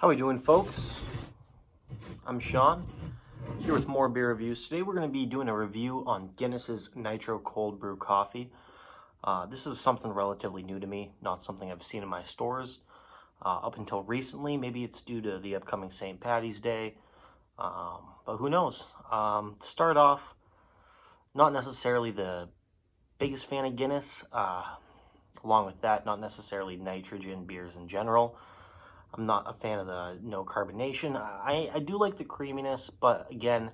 How we doing, folks? I'm Sean, here with more beer reviews. Today we're going to be doing a review on Guinness's Nitro cold brew coffee. This is something relatively new to me, not something I've seen in my stores up until recently. Maybe it's due to the upcoming St. Paddy's Day, but who knows? To start off, not necessarily the biggest fan of Guinness. Along with that, not necessarily nitrogen beers in general. I'm not a fan of the no carbonation. I do like the creaminess, but again,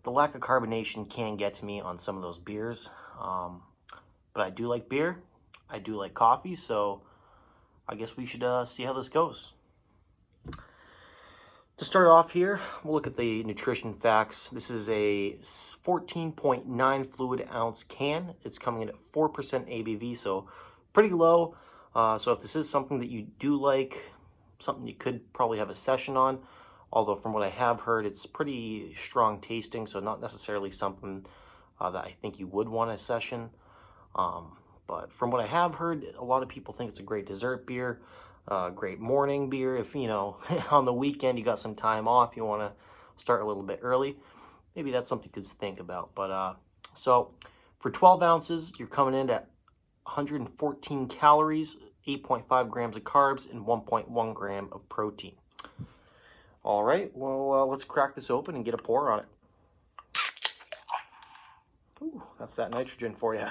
the lack of carbonation can get to me on some of those beers. But I do like beer. I do like coffee, so I guess we should see how this goes. To start off here, we'll look at the nutrition facts. This is a 14.9 fluid ounce can. It's coming in at 4% ABV, so pretty low. So if this is something that you do like, something you could probably have a session on, although from what I have heard, it's pretty strong tasting, so not necessarily something that I think you would want a session. But from what I have heard, a lot of people think it's a great dessert beer, great morning beer. If, you know, on the weekend you got some time off, you want to start a little bit early, maybe that's something you could think about. But so for 12 ounces, you're coming in at 114 calories, 8.5 grams of carbs, and 1.1 gram of protein. All right, well, let's crack this open and get a pour on it. Ooh, that's that nitrogen for you.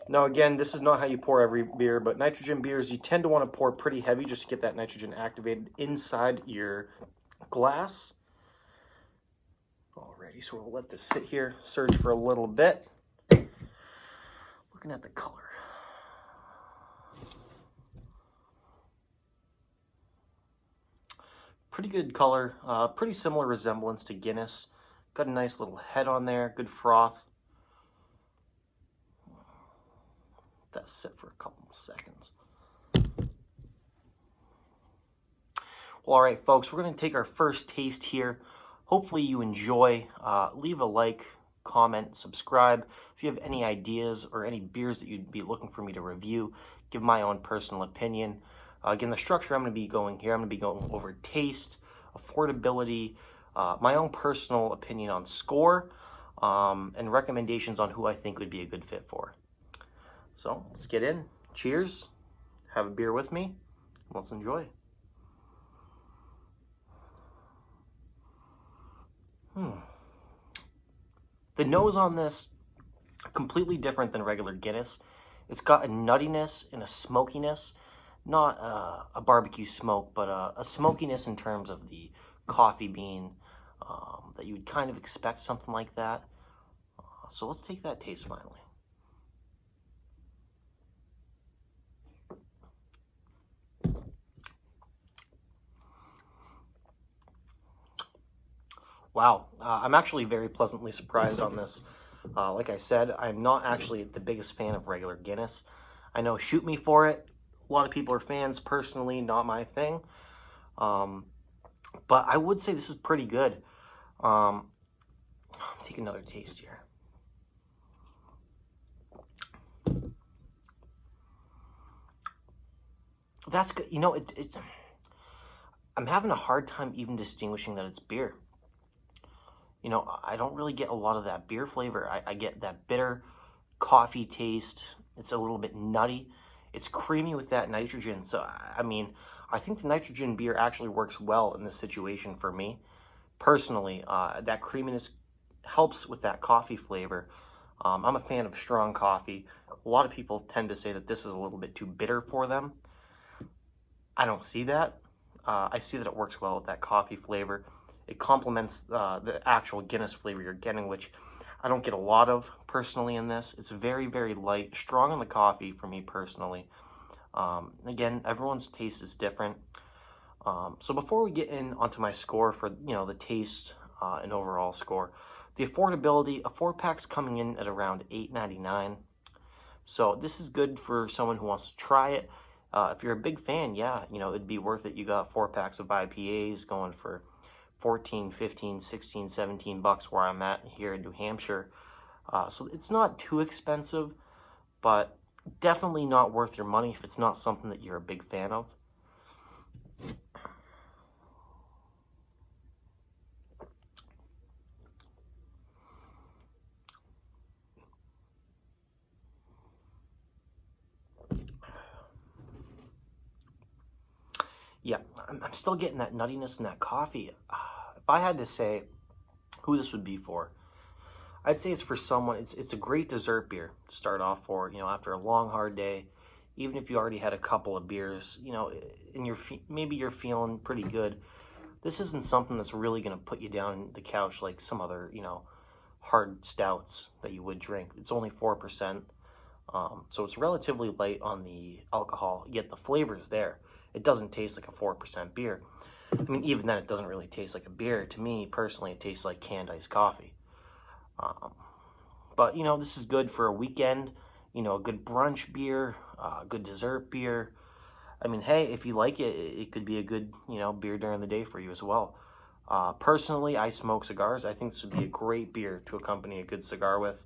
Now, again, this is not how you pour every beer, but nitrogen beers, you tend to want to pour pretty heavy just to get that nitrogen activated inside your glass. Alrighty, so we'll let this sit here, surge for a little bit. Looking at the color. Pretty good color, pretty similar resemblance to Guinness. Got a nice little head on there, good froth. Let that sit for a couple of seconds. Well, all right, folks, we're going to take our first taste here. Hopefully you enjoy. Leave a like, comment, subscribe. If you have any ideas or any beers that you'd be looking for me to review, give my own personal opinion. Again, the structure I'm going to be going here, I'm going to be going over taste, affordability, my own personal opinion on score, and recommendations on who I think would be a good fit for. So let's get in. Cheers. Have a beer with me. Let's enjoy. The nose on this, completely different than regular Guinness. It's got a nuttiness and a smokiness, not a barbecue smoke, but a smokiness in terms of the coffee bean that you would kind of expect something like that. So let's take that taste finally. Wow, I'm actually very pleasantly surprised on this. Like I said, I'm not actually the biggest fan of regular Guinness. I know, shoot me for it. A lot of people are fans. Personally, not my thing. But I would say this is pretty good. Take another taste here. That's good. You know, it's. I'm having a hard time even distinguishing that it's beer. You know, I don't really get a lot of that beer flavor. I get that bitter coffee taste. It's a little bit nutty. It's creamy with that nitrogen. So, I mean, I think the nitrogen beer actually works well in this situation for me. Personally, that creaminess helps with that coffee flavor. I'm a fan of strong coffee. A lot of people tend to say that this is a little bit too bitter for them. I don't see that. I see that it works well with that coffee flavor. It complements the actual Guinness flavor you're getting, which I don't get a lot of personally in this. It's very, very light, strong on the coffee for me personally. Again, everyone's taste is different. So before we get in onto my score for, you know, the taste and overall score, the affordability, a 4-pack's coming in at around $8.99. So this is good for someone who wants to try it. If you're a big fan, yeah, you know, it'd be worth it. You got 4-packs of IPAs going for 14, 15, 16, 17 bucks where I'm at here in New Hampshire. So it's not too expensive, but definitely not worth your money if it's not something that you're a big fan of. Yeah, I'm still getting that nuttiness in that coffee. If I had to say who this would be for, I'd say it's for someone. It's a great dessert beer to start off for. You know, after a long hard day, even if you already had a couple of beers, you know, and maybe you're feeling pretty good. This isn't something that's really going to put you down the couch like some other, you know, hard stouts that you would drink. It's only 4%, so it's relatively light on the alcohol. Yet the flavor's there. It doesn't taste like a 4% beer. I mean, even then, it doesn't really taste like a beer. To me, personally, it tastes like canned iced coffee. But, you know, this is good for a weekend, you know, a good brunch beer, good dessert beer. I mean, hey, if you like it, it could be a good, you know, beer during the day for you as well. Personally, I smoke cigars. I think this would be a great beer to accompany a good cigar with.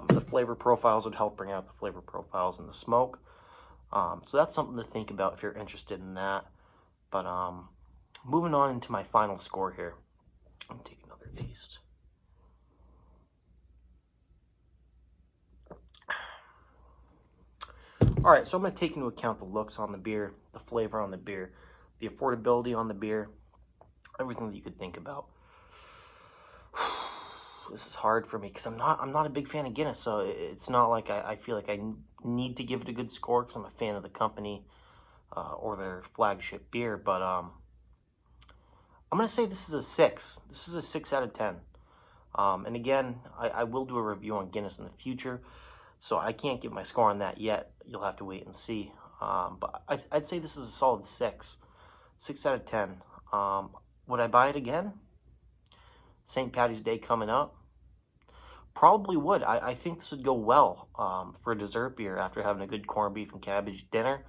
The flavor profiles would help bring out the flavor profiles in the smoke. So that's something to think about if you're interested in that. But moving on into my final score here. Let me take another taste. All right, so I'm going to take into account the looks on the beer, the flavor on the beer, the affordability on the beer, everything that you could think about. This is hard for me because I'm not a big fan of Guinness, so it's not like I feel like I need to give it a good score because I'm a fan of the company or their flagship beer. But I'm going to say this is a 6. This is a 6 out of 10. And again, I will do a review on Guinness in the future, so I can't give my score on that yet. You'll have to wait and see. But I'd say this is a solid 6. 6 out of 10. Would I buy it again? St. Patty's Day coming up? Probably would. I think this would go well for a dessert beer after having a good corned beef and cabbage dinner.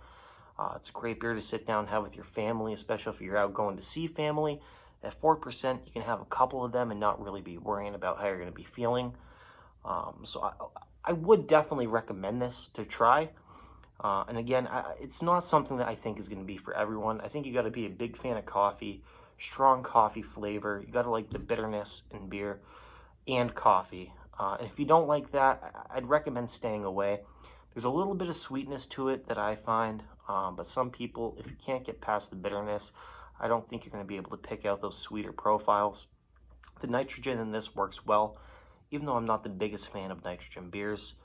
It's a great beer to sit down and have with your family, especially if you're out going to see family. At 4%, you can have a couple of them and not really be worrying about how you're going to be feeling. So I would definitely recommend this to try. And again, it's not something that I think is going to be for everyone. I think you got to be a big fan of coffee, strong coffee flavor. You got to like the bitterness in beer and coffee. And if you don't like that, I'd recommend staying away. There's a little bit of sweetness to it that I find, but some people, if you can't get past the bitterness, I don't think you're going to be able to pick out those sweeter profiles. The nitrogen in this works well, even though I'm not the biggest fan of nitrogen beers.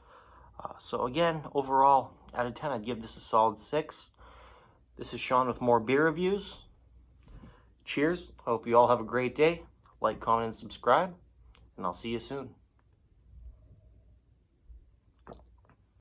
So again, overall, out of 10, I'd give this a solid 6. This is Sean with more beer reviews. Cheers. Hope you all have a great day. Like, comment, and subscribe, and I'll see you soon.